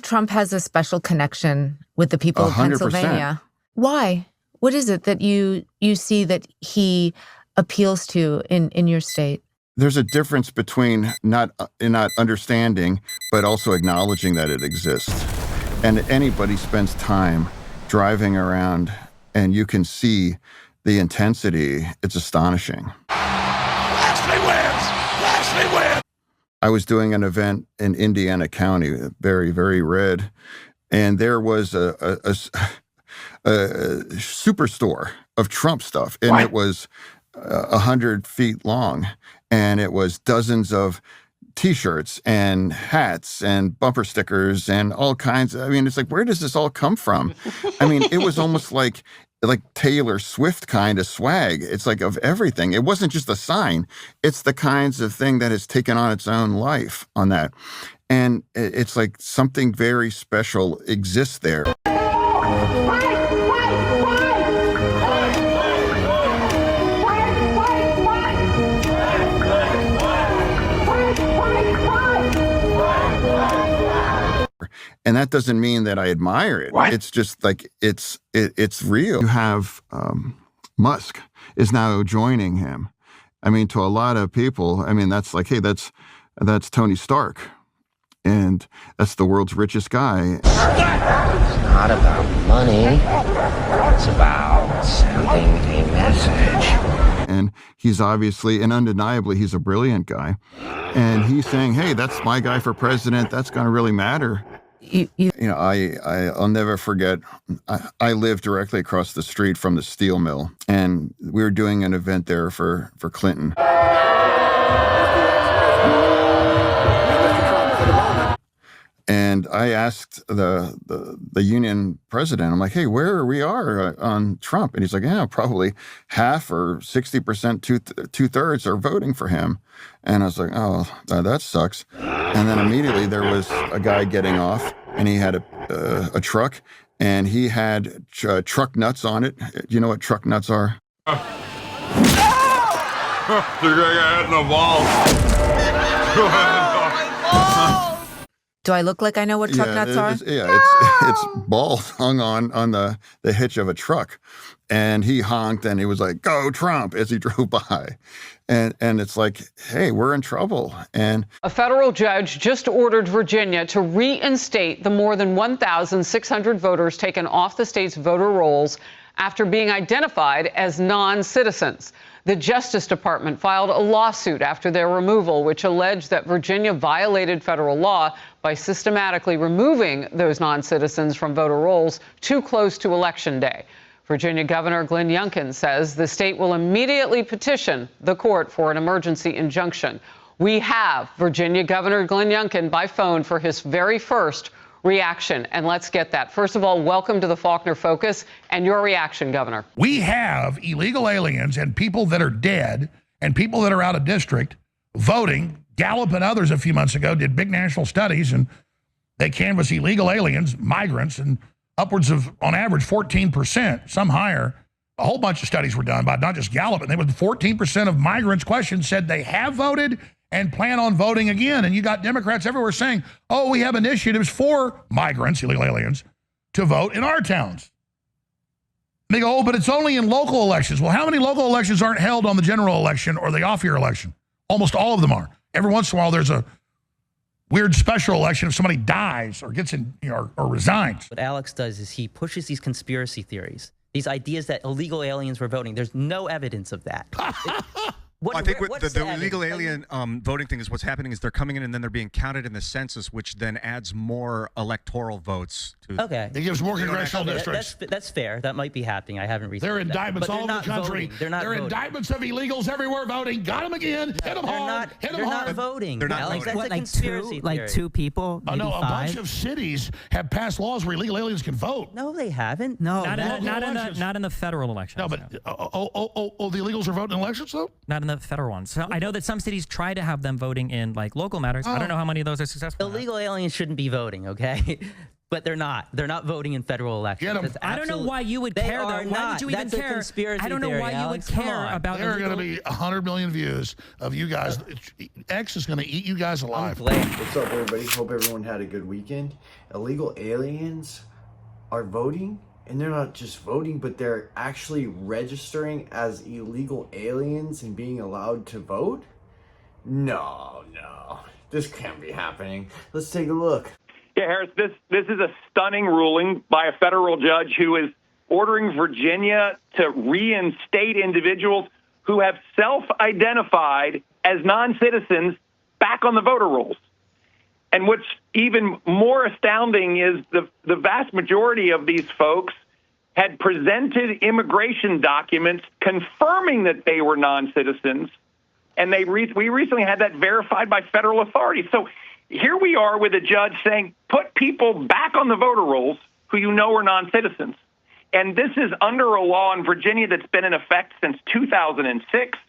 Trump has a special connection with the people of 100%. Pennsylvania. Why? What is it that you see that he appeals to in your state? There's a difference between not understanding, but also acknowledging that it exists. And anybody spends time driving around and you can see the intensity. It's astonishing. Lashley wins! Lashley wins! I was doing an event in Indiana County, very, very red, and there was a superstore of Trump stuff, and it was 100 feet long, and it was dozens of T-shirts and hats and bumper stickers and all kinds. I mean, it's like, where does this all come from? I mean, it was almost like Taylor Swift kind of swag. It's like of everything. It wasn't just a sign. It's the kinds of thing that has taken on its own life on that. And it's like something very special exists there. And that doesn't mean that I admire it. What? It's just like, it's real. You have Musk is now joining him. I mean, to a lot of people, I mean, that's like, hey, that's Tony Stark. And that's the world's richest guy. It's not about money. It's about sending a message. And he's obviously and undeniably, he's a brilliant guy. And he's saying, hey, that's my guy for president. That's going to really matter. You know, I'll never forget, I live directly across the street from the steel mill, and we were doing an event there for Clinton. And I asked the union president, I'm like, hey, where we are on Trump? And he's like, yeah, probably half or 60%, two-thirds are voting for him. And I was like, oh, that sucks. And then immediately there was a guy getting off, and he had a truck, and he had truck nuts on it. You know what truck nuts are? You're gonna get hit in the balls. Do I look like I know what truck nuts are? It's balls hung on the hitch of a truck. And he honked and he was like, go Trump, as he drove by. And it's like, hey, we're in trouble. And a federal judge just ordered Virginia to reinstate the more than 1,600 voters taken off the state's voter rolls after being identified as non-citizens. The Justice Department filed a lawsuit after their removal, which alleged that Virginia violated federal law by systematically removing those non-citizens from voter rolls too close to Election Day. Virginia Governor Glenn Youngkin says the state will immediately petition the court for an emergency injunction. We have Virginia Governor Glenn Youngkin by phone for his very first reaction. And let's get that. First of all, welcome to the Faulkner Focus and your reaction, Governor. We have illegal aliens and people that are dead and people that are out of district voting. Gallup and others a few months ago did big national studies, and they canvassed illegal aliens, migrants, and upwards of, on average, 14%, some higher. A whole bunch of studies were done by not just Gallup, and they were 14% of migrants questioned said they have voted and plan on voting again. And you got Democrats everywhere saying, oh, we have initiatives for migrants, illegal aliens, to vote in our towns. And they go, oh, but it's only in local elections. Well, how many local elections aren't held on the general election or the off-year election? Almost all of them are. Every once in a while, there's a weird special election if somebody dies or gets in, or resigns. What Alex does is he pushes these conspiracy theories, these ideas that illegal aliens were voting. There's no evidence of that. I think the illegal alien voting thing is what's happening is they're coming in and then they're being counted in the census, which then adds more electoral votes. Okay. It gives more congressional districts. That's fair. That might be happening. I haven't researched There are indictments all over the country. Voting. There are indictments of illegals everywhere voting. Got them again. Hit them hard. Hit them hard. Not voting. They're not Alex, voting. That's a conspiracy theory. Like two people, maybe no, a five? bunch of cities have passed laws where illegal aliens can vote. No, they haven't. No, not in the federal elections. No, but the illegals are voting in elections though? Not in the federal ones. So I know that some cities try to have them voting in like local matters. I don't know how many of those are successful. Illegal aliens shouldn't be voting, okay? But they're not. They're not voting in federal elections. Get 'em. I don't know why you would care, though. Why would you even That's a care? conspiracy I don't know theory, why you would Alex. Come care on. about There are illegal... going to be 100 million views of you guys. X is going to eat you guys alive. What's up, everybody? Hope everyone had a good weekend. Illegal aliens are voting, and they're not just voting, but they're actually registering as illegal aliens and being allowed to vote? No. This can't be happening. Let's take a look. Yeah, Harris, this is a stunning ruling by a federal judge who is ordering Virginia to reinstate individuals who have self-identified as non-citizens back on the voter rolls. And what's even more astounding is the vast majority of these folks had presented immigration documents confirming that they were non-citizens, and we recently had that verified by federal authorities. So here we are with a judge saying, put people back on the voter rolls who you know are non-citizens. And this is under a law in Virginia that's been in effect since 2006.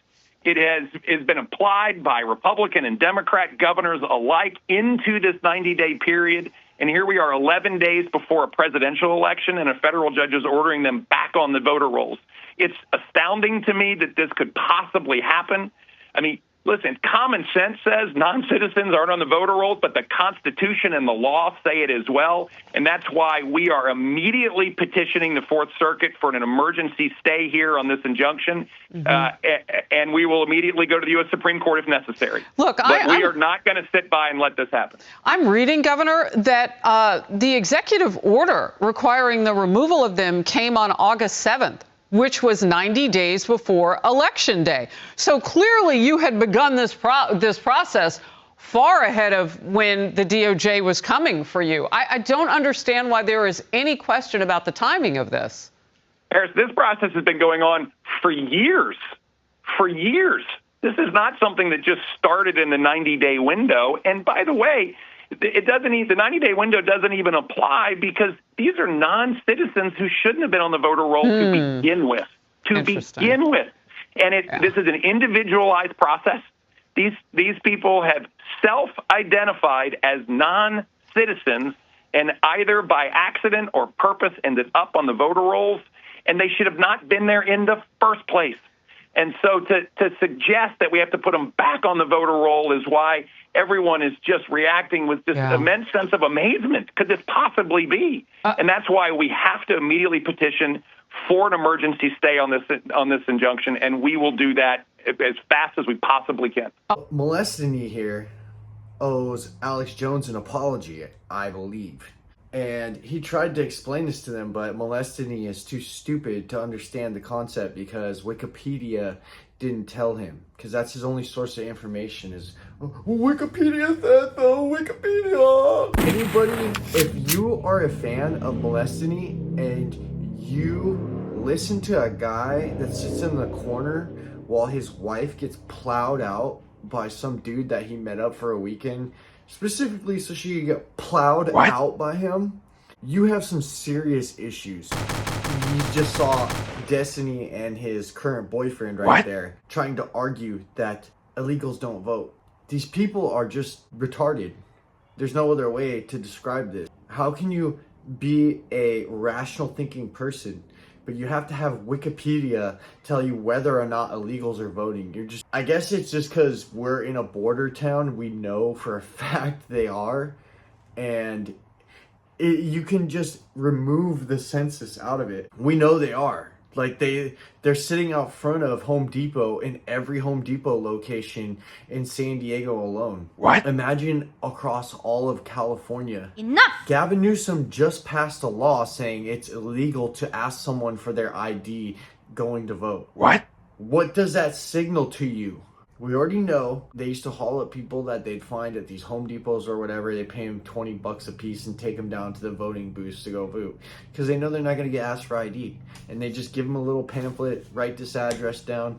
It has been applied by Republican and Democrat governors alike into this 90-day period. And here we are 11 days before a presidential election, and a federal judge is ordering them back on the voter rolls. It's astounding to me that this could possibly happen. I mean, listen, common sense says non-citizens aren't on the voter rolls, but the Constitution and the law say it as well. And that's why we are immediately petitioning the Fourth Circuit for an emergency stay here on this injunction. And we will immediately go to the U.S. Supreme Court if necessary. Look, we are not going to sit by and let this happen. I'm reading, Governor, that the executive order requiring the removal of them came on August 7th. Which was 90 days before Election Day. So clearly you had begun this process far ahead of when the DOJ was coming for you. I don't understand why there is any question about the timing of this. Harris, this process has been going on for years. For years. This is not something that just started in the 90-day window. And by the way, the 90-day window doesn't even apply because these are non-citizens who shouldn't have been on the voter roll to begin with. And this is an individualized process. These people have self-identified as non-citizens and either by accident or purpose ended up on the voter rolls, and they should have not been there in the first place. And so to suggest that we have to put them back on the voter roll is why everyone is just reacting with this immense sense of amazement. Could this possibly be? And that's why we have to immediately petition for an emergency stay on this injunction, and we will do that as fast as we possibly can. Molestany here owes Alex Jones an apology, I believe. And he tried to explain this to them, but Molestany is too stupid to understand the concept because Wikipedia didn't tell him. Because that's his only source of information is, Wikipedia said though, Wikipedia! Anybody, if you are a fan of Molestany and you listen to a guy that sits in the corner while his wife gets plowed out by some dude that he met up for a weekend, specifically so she could get plowed out by him, you have some serious issues. You just saw Destiny and his current boyfriend there trying to argue that illegals don't vote. These people are just retarded. There's no other way to describe this. How can you be a rational thinking person, but you have to have Wikipedia tell you whether or not illegals are voting? I guess it's just because we're in a border town, we know for a fact they are, and you can just remove the census out of it. We know they are. Like they're sitting out front of Home Depot in every Home Depot location in San Diego alone. Imagine across all of California. Enough! Gavin Newsom just passed a law saying it's illegal to ask someone for their ID going to vote. What does that signal to you? We already know they used to haul up people that they'd find at these Home Depots or whatever. They pay them $20 a piece and take them down to the voting booths to go vote because they know they're not going to get asked for ID. And they just give them a little pamphlet, write this address down.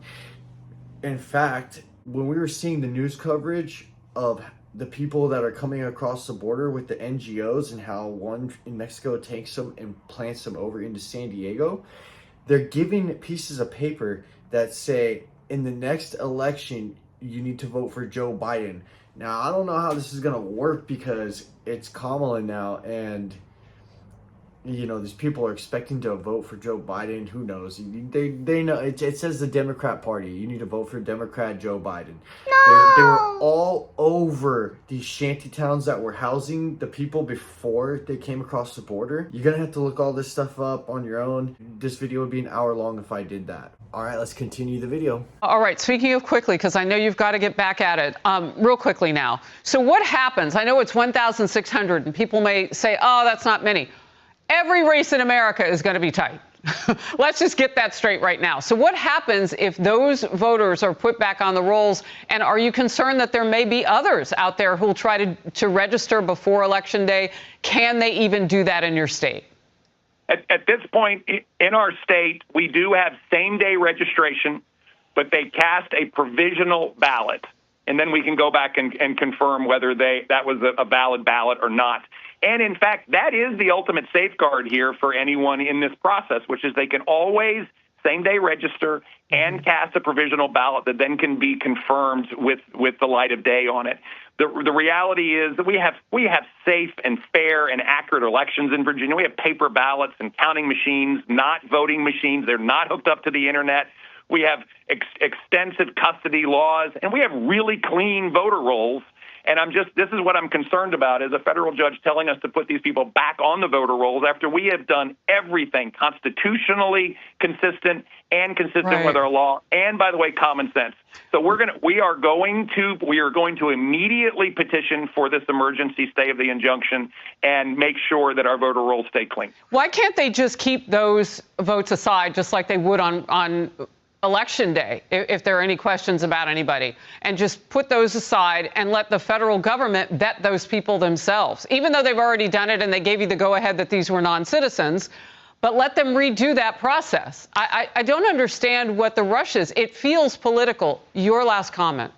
In fact, when we were seeing the news coverage of the people that are coming across the border with the NGOs and how one in Mexico takes them and plants them over into San Diego, they're giving pieces of paper that say, in the next election, you need to vote for Joe Biden. Now, I don't know how this is going to work because it's Kamala now, and you know, these people are expecting to vote for Joe Biden. Who knows? They know it says the Democrat Party. You need to vote for Democrat Joe Biden. No! They were all over these shanty towns that were housing the people before they came across the border. You're gonna have to look all this stuff up on your own. This video would be an hour long if I did that. All right, let's continue the video. All right, speaking of quickly, because I know you've got to get back at it, real quickly now. So what happens? I know it's 1,600, and people may say, oh, that's not many. Every race in America is going to be tight. Let's just get that straight right now. So what happens if those voters are put back on the rolls? And are you concerned that there may be others out there who will try to register before Election Day? Can they even do that in your state? At this point in our state, we do have same-day registration, but they cast a provisional ballot. And then we can go back and confirm whether that was a valid ballot or not. And in fact, that is the ultimate safeguard here for anyone in this process, which is they can always same-day register and cast a provisional ballot that then can be confirmed with the light of day on it. The reality is that we have safe and fair and accurate elections in Virginia. We have paper ballots and counting machines, not voting machines. They're not hooked up to the internet. We have extensive custody laws, and we have really clean voter rolls. And this is what I'm concerned about, is a federal judge telling us to put these people back on the voter rolls after we have done everything constitutionally consistent and consistent with our law, and by the way, common sense. So we are going to immediately petition for this emergency stay of the injunction and make sure that our voter rolls stay clean. Why can't they just keep those votes aside, just like they would on Election Day, if there are any questions about anybody, and just put those aside and let the federal government vet those people themselves, even though they've already done it and they gave you the go-ahead that these were non-citizens, but let them redo that process. I don't understand what the rush is. It feels political. Your last comment.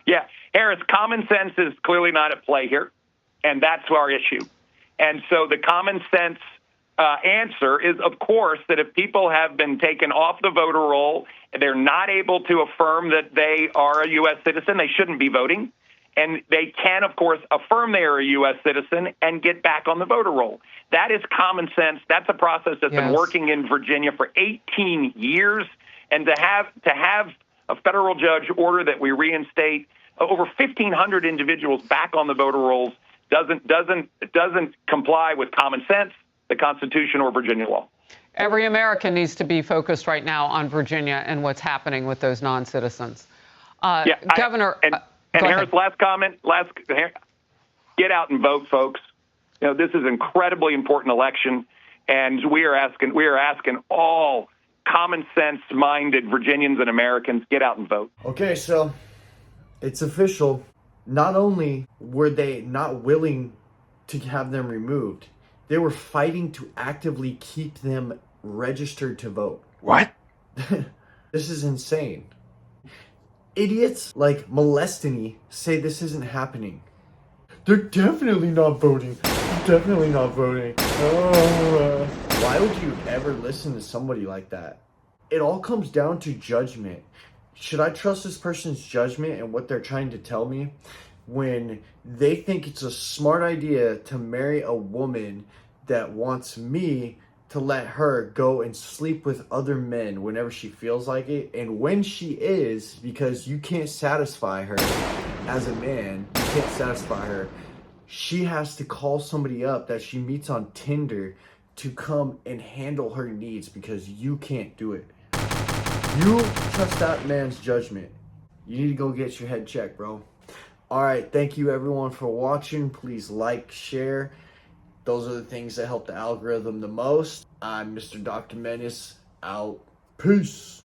Yeah, Harris, common sense is clearly not at play here, and that's our issue. And so the common sense answer is, of course, that if people have been taken off the voter roll, they're not able to affirm that they are a U.S. citizen, they shouldn't be voting. And they can, of course, affirm they are a U.S. citizen and get back on the voter roll. That is common sense. That's a process that's been working in Virginia for 18 years. And to have a federal judge order that we reinstate over 1,500 individuals back on the voter rolls doesn't comply with common sense, the Constitution, or Virginia law. Every American needs to be focused right now on Virginia and what's happening with those non-citizens. Governor. And Harris, last comment. Get out and vote, folks. You know, this is an incredibly important election, and we are asking all common sense-minded Virginians and Americans, get out and vote. Okay, so it's official. Not only were they not willing to have them removed, they were fighting to actively keep them registered to vote. What? This is insane. Idiots like Molestany say this isn't happening. They're definitely not voting. Definitely not voting. Why would you ever listen to somebody like that? It all comes down to judgment. Should I trust this person's judgment and what they're trying to tell me when they think it's a smart idea to marry a woman that wants me to let her go and sleep with other men whenever she feels like it? And when she is, because you can't satisfy her as a man, you can't satisfy her, she has to call somebody up that she meets on Tinder to come and handle her needs because you can't do it. You trust that man's judgment. You need to go get your head checked, bro. All right, thank you everyone for watching. Please like, share. Those are the things that help the algorithm the most. I'm Mr. Dr. Menace, out. Peace.